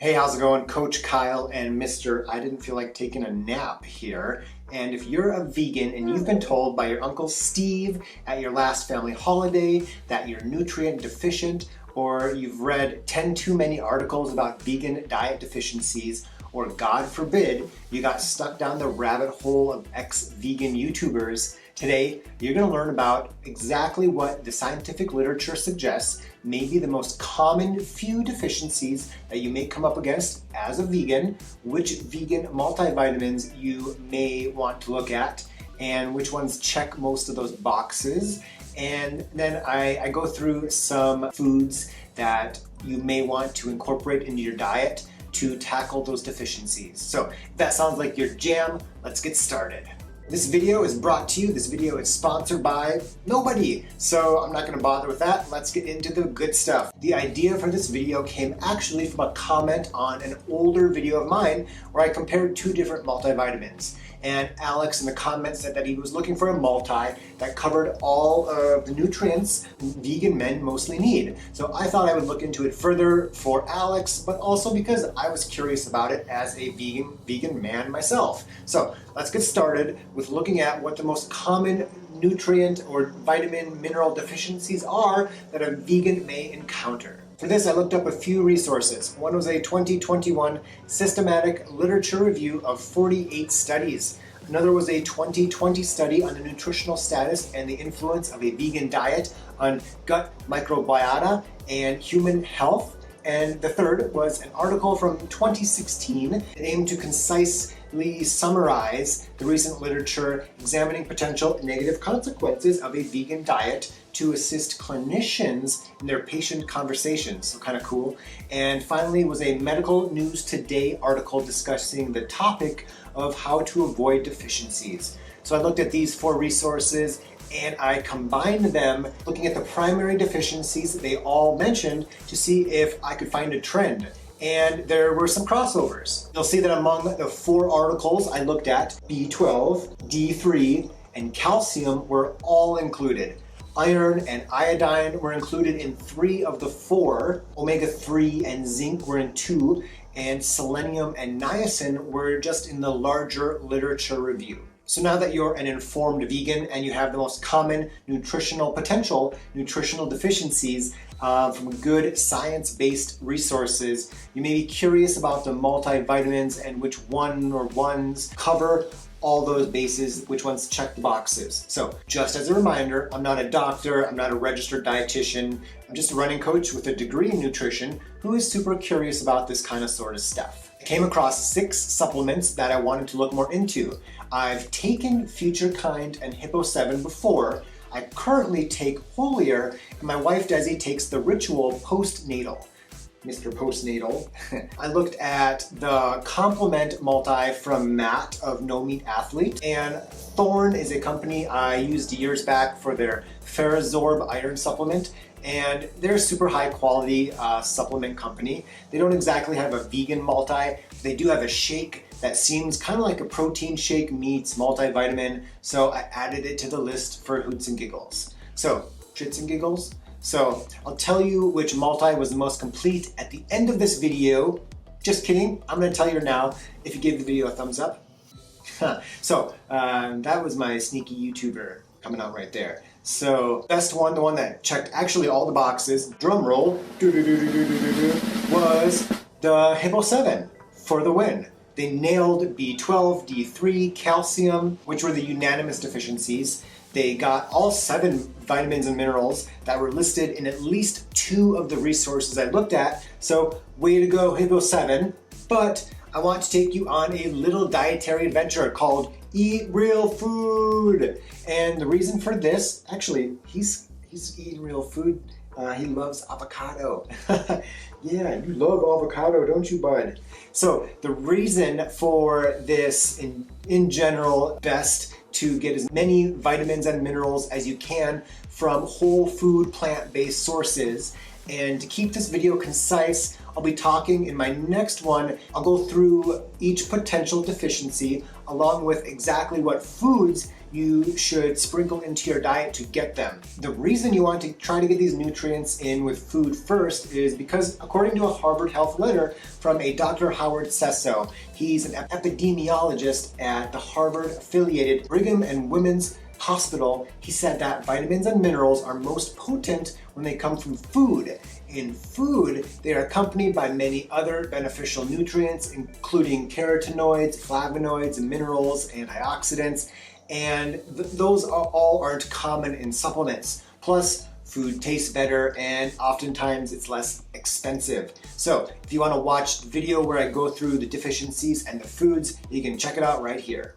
Hey, how's it going? Coach Kyle and Mr. I didn't feel like taking a nap here. And if you're a vegan and you've been told by your Uncle Steve at your last family holiday that you're nutrient deficient, or you've read 10 too many articles about vegan diet deficiencies, or God forbid, you got stuck down the rabbit hole of ex-vegan YouTubers, today you're going to learn about exactly what the scientific literature suggests may be the most common few deficiencies that you may come up against as a vegan, which vegan multivitamins you may want to look at, and which ones check most of those boxes. And then I go through some foods that you may want to incorporate into your diet to tackle those deficiencies. So if that sounds like your jam, let's get started. This video is brought to you, this video is sponsored by nobody, so I'm not going to bother with that. Let's get into the good stuff. The idea for this video came actually from a comment on an older video of mine where I compared two different multivitamins. And Alex in the comments said that he was looking for a multi that covered all of the nutrients vegan men mostly need. So I thought I would look into it further for Alex, but also because I was curious about it as a vegan man myself. So let's get started with looking at what the most common nutrient or vitamin mineral deficiencies are that a vegan may encounter. For this, I looked up a few resources. One was a 2021 systematic literature review of 48 studies. Another was a 2020 study on the nutritional status and the influence of a vegan diet on gut microbiota and human health. And the third was an article from 2016 that aimed to concisely summarize the recent literature examining potential negative consequences of a vegan diet to assist clinicians in their patient conversations. So kind of cool. And finally was a Medical News Today article discussing the topic of how to avoid deficiencies. So I looked at these four resources and I combined them looking at the primary deficiencies they all mentioned to see if I could find a trend. And there were some crossovers. You'll see that among the four articles I looked at, B12, D3, and calcium were all included. Iron and iodine were included in 3 of the 4, omega-3 and zinc were in 2, and selenium and niacin were just in the larger literature review. So now that you're an informed vegan and you have the most common nutritional deficiencies from good science-based resources, you may be curious about the multivitamins and which one or ones cover all those bases, which ones check the boxes. So just as a reminder, I'm not a doctor, I'm not a registered dietitian, I'm just a running coach with a degree in nutrition who is super curious about this kind of sort of stuff. I came across 6 supplements that I wanted to look more into. I've taken Future Kind and Hippo 7 before. I currently take Holier, and my wife Desi takes the Ritual Postnatal. Mr. Postnatal. I looked at the Complement Multi from Matt of No Meat Athlete, and Thorne is a company I used years back for their Ferrazorb iron supplement, and they're a super high quality supplement company. They don't exactly have a vegan multi, they do have a shake that seems kind of like a protein shake meets multivitamin, so I added it to the list for hoots and giggles. So, shits and giggles? So I'll tell you which multi was the most complete at the end of this video. Just kidding, I'm gonna tell you now if you give the video a thumbs up. So that was my sneaky YouTuber coming out right there. So best one, the one that checked actually all the boxes, drum roll, was the Hippo 7 for the win. They nailed B12, D3, calcium, which were the unanimous deficiencies. They got all 7 vitamins and minerals that were listed in at least 2 of the resources I looked at, so way to go Hippo 7. But I want to take you on a little dietary adventure called Eat Real Food. And the reason for this, actually, he's eating real food. He loves avocado. Yeah, you love avocado, don't you, bud? So the reason for this, in general, best to get as many vitamins and minerals as you can from whole food plant-based sources. And to keep this video concise, I'll be talking in my next one. I'll go through each potential deficiency along with exactly what foods you should sprinkle into your diet to get them. The reason you want to try to get these nutrients in with food first is because, according to a Harvard Health letter from a Dr. Howard Sesso, he's an epidemiologist at the Harvard-affiliated Brigham and Women's Hospital, he said that vitamins and minerals are most potent when they come from food. In food, they are accompanied by many other beneficial nutrients, including carotenoids, flavonoids, minerals, antioxidants, and those all aren't common in supplements. Plus, food tastes better and oftentimes it's less expensive. So if you want to watch the video where I go through the deficiencies and the foods, you can check it out right here.